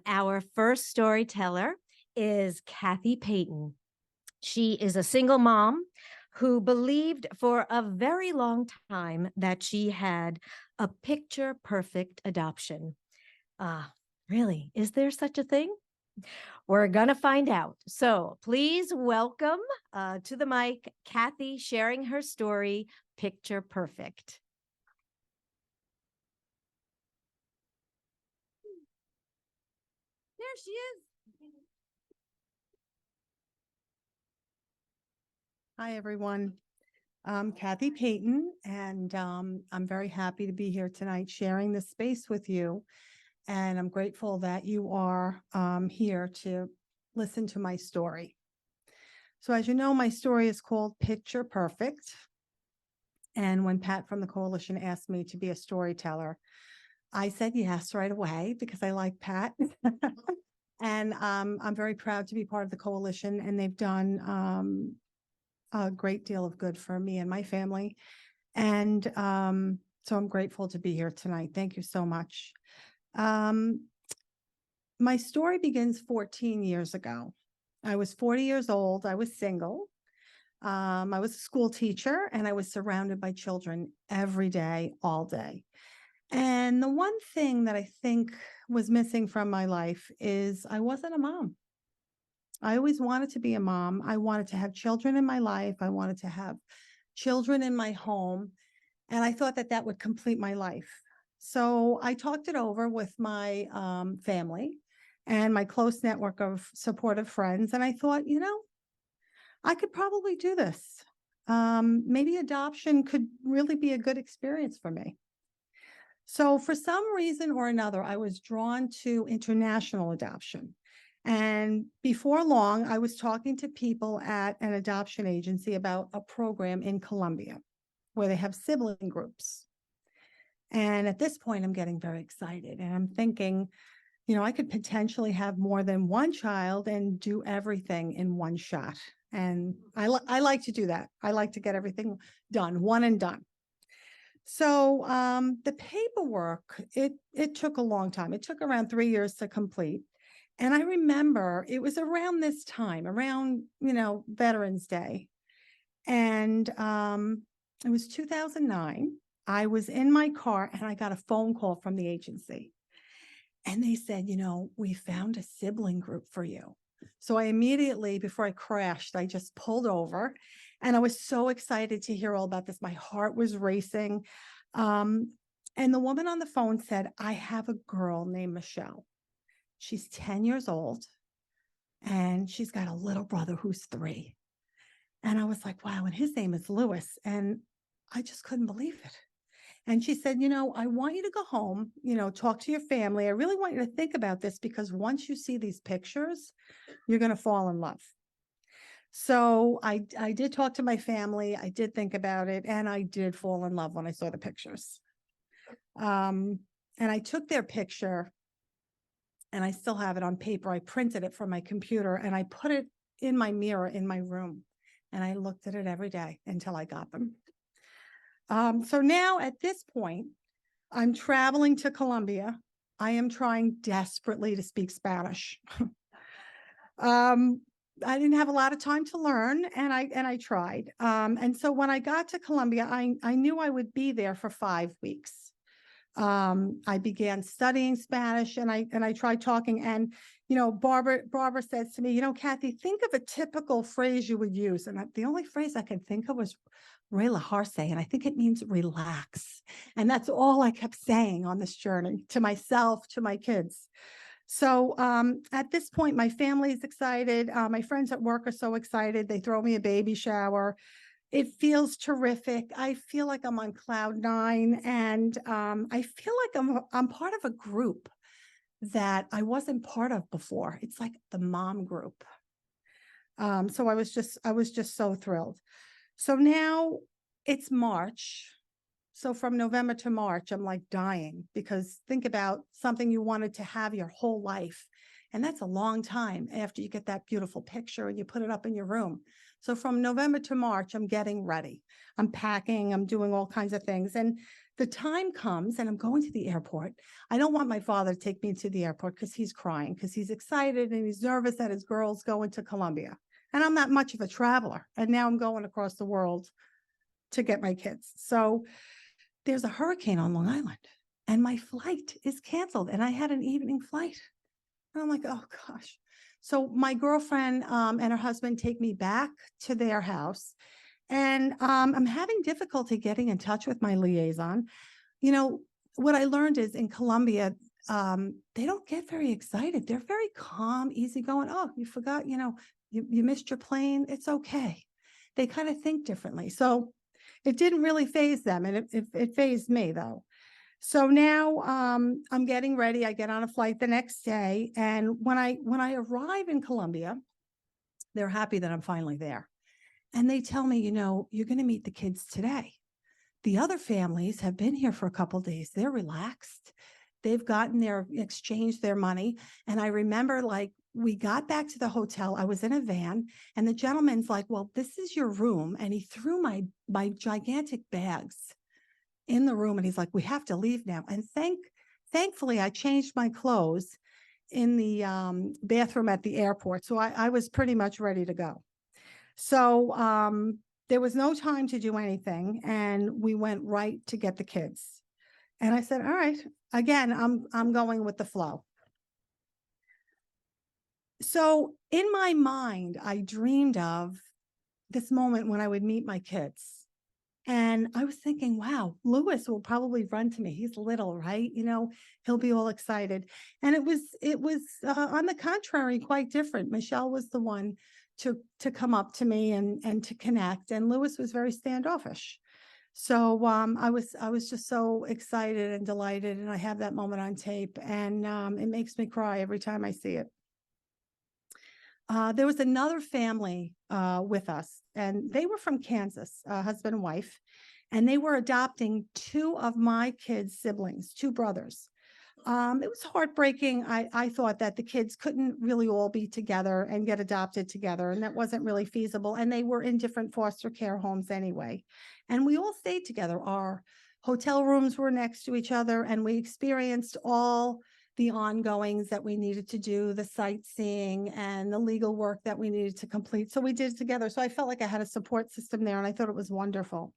Our first storyteller is Cathy Payton. She is a single mom who believed for a very long time that she had a picture perfect adoption. Really, is there such a thing? We're going to find out. So please welcome to the mic, Cathy sharing her story, Picture Perfect. There she is. Hi, everyone. I'm Cathy Payton, and I'm very happy to be here tonight sharing this space with you. And I'm grateful that you are here to listen to my story. So as you know, my story is called Picture Perfect. And when Pat from the coalition asked me to be a storyteller, I said yes right away because I like Pat. And I'm very proud to be part of the coalition, and they've done a great deal of good for me and my family. And so I'm grateful to be here tonight. Thank you so much. My story begins 14 years ago. I was 40 years old. I was single. I was a school teacher, and I was surrounded by children every day, all day. And the one thing that I think was missing from my life is I wasn't a mom. I always wanted to be a mom. I wanted to have children in my life. I wanted to have children in my home. And I thought that that would complete my life. So I talked it over with my family and my close network of supportive friends. And I thought, I could probably do this. Maybe adoption could really be a good experience for me. So for some reason or another, I was drawn to international adoption. And before long, I was talking to people at an adoption agency about a program in Colombia where they have sibling groups. And at this point, I'm getting very excited, and I'm thinking, I could potentially have more than one child and do everything in one shot. And I like to do that. I like to get everything done, one and done. So the paperwork, it took a long time. It took around 3 years to complete. And I remember it was around this time, around, Veterans Day. And it was 2009. I was in my car and I got a phone call from the agency. And they said, we found a sibling group for you. So I immediately, before I crashed, I just pulled over, and I was so excited to hear all about this. My heart was racing. And the woman on the phone said, I have a girl named Michelle. She's 10 years old, and she's got a little brother who's 3. And I was like, wow. And his name is Lewis. And I just couldn't believe it. And she said, I want you to go home, talk to your family. I really want you to think about this, because once you see these pictures, you're going to fall in love. So I did talk to my family. I did think about it, and I did fall in love when I saw the pictures. And I took their picture, and I still have it on paper. I printed it from my computer, and I put it in my mirror in my room. And I looked at it every day until I got them. So now at this point, I'm traveling to Colombia. I am trying desperately to speak Spanish. I didn't have a lot of time to learn, and I tried. And so when I got to Colombia, I knew I would be there for 5 weeks. I began studying Spanish, and I tried talking. And Barbara says to me, Cathy, think of a typical phrase you would use. And the only phrase I could think of was relajarse, and I think it means relax. And that's all I kept saying on this journey, to myself, to my kids. So at this point, my family is excited. My friends at work are so excited. They throw me a baby shower. It feels terrific. I feel like I'm on cloud 9, and I feel like I'm part of a group that I wasn't part of before. It's like the mom group. So I was just so thrilled. So now it's March. So from November to March, I'm like dying, because think about something you wanted to have your whole life. And that's a long time after you get that beautiful picture and you put it up in your room. So from November to March, I'm getting ready. I'm packing, I'm doing all kinds of things. And the time comes and I'm going to the airport. I don't want my father to take me to the airport because he's crying, because he's excited and he's nervous that his girl's going to Colombia. And I'm not much of a traveler. And now I'm going across the world to get my kids. So there's a hurricane on Long Island and my flight is canceled. And I had an evening flight. And I'm like, oh gosh. So my girlfriend and her husband take me back to their house. And I'm having difficulty getting in touch with my liaison. You know, what I learned is in Colombia, they don't get very excited. They're very calm, easygoing. Oh, you forgot, you missed your plane. It's okay. They kind of think differently. So it didn't really faze them. And it fazed me though. So now I'm getting ready. I get on a flight the next day. And when I arrive in Colombia, they're happy that I'm finally there. And they tell me, you're going to meet the kids today. The other families have been here for a couple of days. They're relaxed. They've exchanged their money. And I remember we got back to the hotel. I was in a van and the gentleman's like, well, this is your room. And he threw my gigantic bags in the room. And he's like, we have to leave now. And thankfully I changed my clothes in the bathroom at the airport. So I was pretty much ready to go. So there was no time to do anything. And we went right to get the kids. And I said, all right, again, I'm going with the flow. So in my mind, I dreamed of this moment when I would meet my kids. And I was thinking, wow, Lewis will probably run to me. He's little, right? He'll be all excited. And it was on the contrary, quite different. Michelle was the one to come up to me and to connect. And Lewis was very standoffish. So I was just so excited and delighted. And I have that moment on tape, and it makes me cry every time I see it. There was another family with us, and they were from Kansas, husband and wife, and they were adopting two of my kids' siblings, two brothers. It was heartbreaking. I thought that the kids couldn't really all be together and get adopted together, and that wasn't really feasible. And they were in different foster care homes anyway. And we all stayed together. Our hotel rooms were next to each other, and we experienced all the ongoings that we needed to do, the sightseeing and the legal work that we needed to complete. So we did it together. So I felt like I had a support system there, and I thought it was wonderful.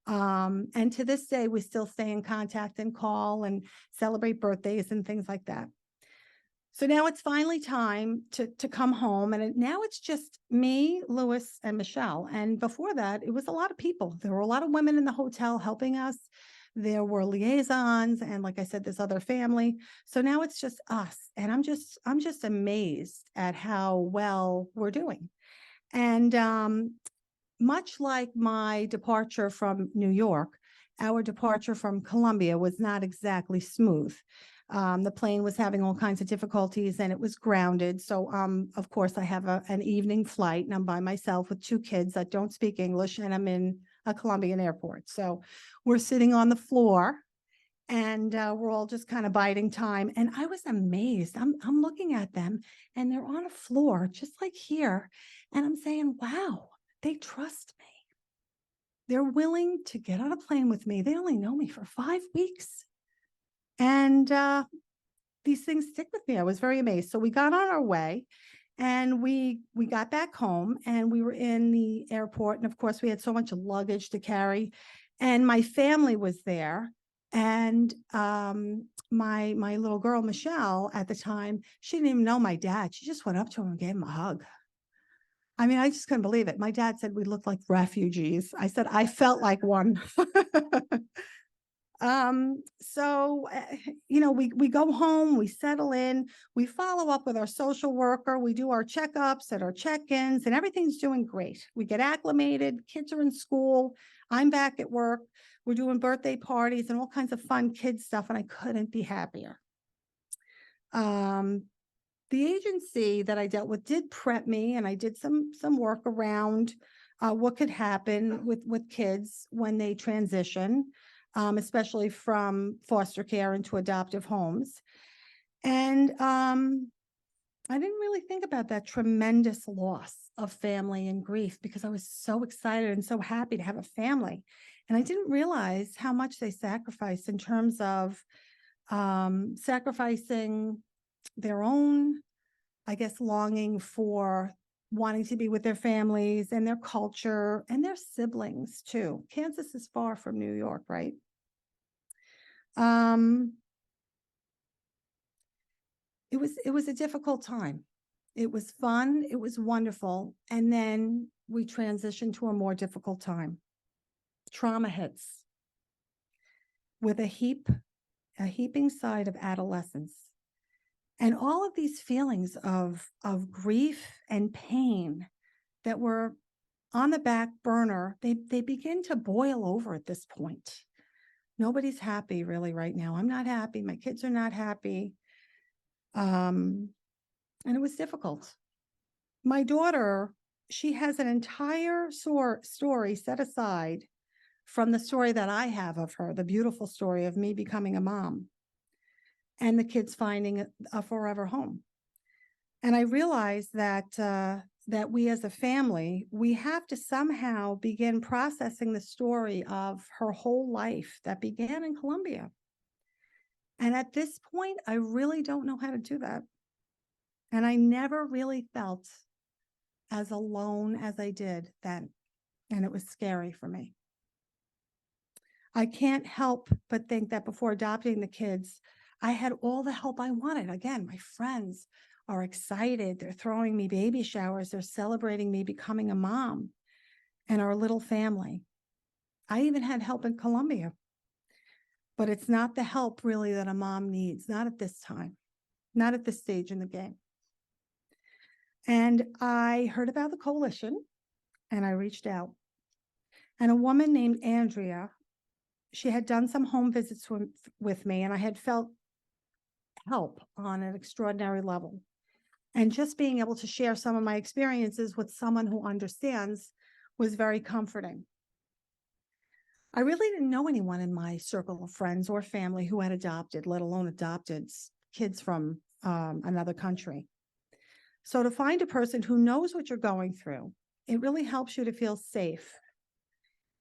And to this day, we still stay in contact and call and celebrate birthdays and things like that. So now it's finally time to come home. And now it's just me, Lewis, and Michelle. And before that, it was a lot of people. There were a lot of women in the hotel helping us. There were liaisons. And like I said, this other family. So now it's just us. And I'm just amazed at how well we're doing. And much like my departure from New York, our departure from Colombia was not exactly smooth. The plane was having all kinds of difficulties and it was grounded. So, of course, I have an evening flight and I'm by myself with two kids that don't speak English, and I'm in a Colombian airport. So we're sitting on the floor and we're all just kind of biding time. And I was amazed. I'm looking at them and they're on a floor just like here. And I'm saying, wow, they trust me. They're willing to get on a plane with me. They only know me for 5 weeks. And these things stick with me. I was very amazed. So we got on our way and we got back home and we were in the airport. And of course, we had so much luggage to carry. And my family was there. And my little girl, Michelle, at the time, she didn't even know my dad. She just went up to him and gave him a hug. I mean, I just couldn't believe it. My dad said we looked like refugees. I said, I felt like one. So, we go home, we settle in, we follow up with our social worker, we do our checkups and our check-ins, and everything's doing great. We get acclimated, kids are in school, I'm back at work, we're doing birthday parties and all kinds of fun kid stuff, and I couldn't be happier. The agency that I dealt with did prep me, and I did some work around what could happen with kids when they transition, especially from foster care into adoptive homes. And I didn't really think about that tremendous loss of family and grief because I was so excited and so happy to have a family. And I didn't realize how much they sacrificed in terms of sacrificing their own, I guess, longing for wanting to be with their families and their culture and their siblings too. Kansas is far from New York, right? Um, it was a difficult time. It was fun, it was wonderful, and then we transitioned to a more difficult time. Trauma hits with a heaping side of adolescence. And all of these feelings of grief and pain that were on the back burner, they begin to boil over at this point. Nobody's happy really right now. I'm not happy. My kids are not happy. And it was difficult. My daughter, she has an entire story set aside from the story that I have of her, the beautiful story of me becoming a mom and the kids finding a forever home. And I realized that we as a family, we have to somehow begin processing the story of her whole life that began in Colombia. And at this point, I really don't know how to do that. And I never really felt as alone as I did then. And it was scary for me. I can't help but think that before adopting the kids, I had all the help I wanted. Again, my friends are excited. They're throwing me baby showers. They're celebrating me becoming a mom and our little family. I even had help in Colombia, but it's not the help really that a mom needs, not at this time, not at this stage in the game. And I heard about the coalition and I reached out. And a woman named Andrea, she had done some home visits with me, and I had felt help on an extraordinary level. And just being able to share some of my experiences with someone who understands was very comforting. I really didn't know anyone in my circle of friends or family who had adopted, let alone adopted kids from another country. So to find a person who knows what you're going through, it really helps you to feel safe.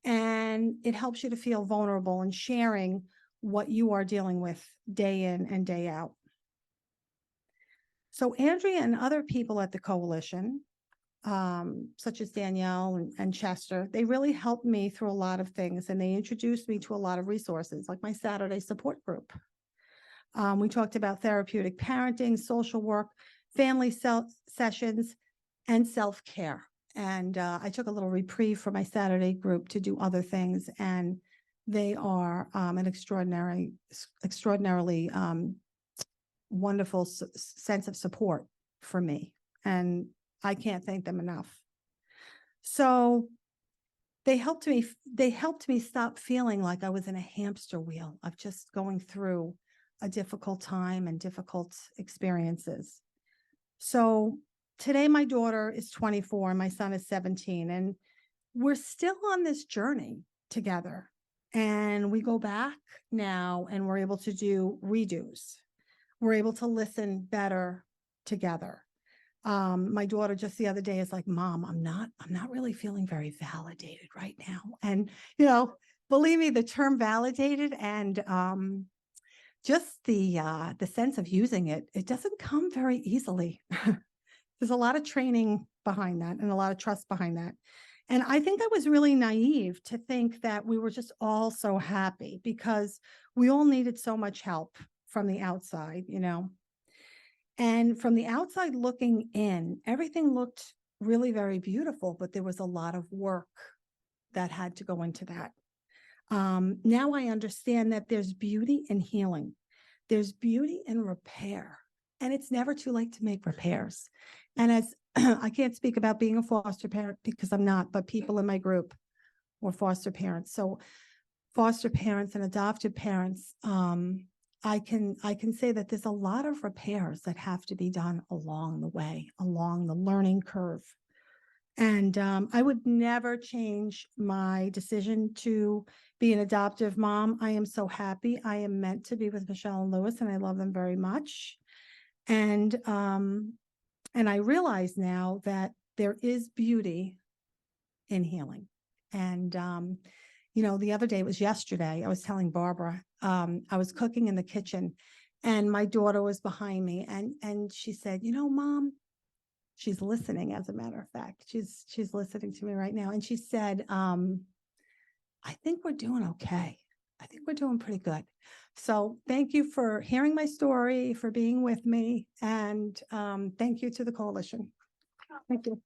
And it helps you to feel vulnerable in sharing what you are dealing with day in and day out. So Andrea and other people at the coalition, such as Danielle and Chester, they really helped me through a lot of things, and they introduced me to a lot of resources, like my Saturday support group. We talked about therapeutic parenting, social work, family sessions, and self-care. And I took a little reprieve from my Saturday group to do other things, and they are an extraordinarily wonderful sense of support for me, and I can't thank them enough. So they helped me stop feeling like I was in a hamster wheel of just going through a difficult time and difficult experiences. So today my daughter is 24 and my son is 17, and we're still on this journey together. And we go back now and we're able to do redos. We're able to listen better together. My daughter just the other day is like, Mom, I'm not really feeling very validated right now. And, believe me, the term validated and just the sense of using it, it doesn't come very easily. There's a lot of training behind that and a lot of trust behind that. And I think I was really naive to think that we were just all so happy because we all needed so much help from the outside, And from the outside looking in, everything looked really very beautiful, but there was a lot of work that had to go into that. Now I understand that there's beauty in healing. There's beauty in repair, and it's never too late to make repairs. And as I can't speak about being a foster parent because I'm not, but people in my group were foster parents. So foster parents and adoptive parents, I can say that there's a lot of repairs that have to be done along the way, along the learning curve. And I would never change my decision to be an adoptive mom. I am so happy. I am meant to be with Michelle and Lewis, and I love them very much. And And I realize now that there is beauty in healing. And, the other day, it was yesterday, I was telling Barbara, I was cooking in the kitchen and my daughter was behind me and she said, Mom, she's listening, as a matter of fact, she's listening to me right now. And she said, I think we're doing okay. I think we're doing pretty good. So thank you for hearing my story, for being with me. And thank you to the coalition. Thank you.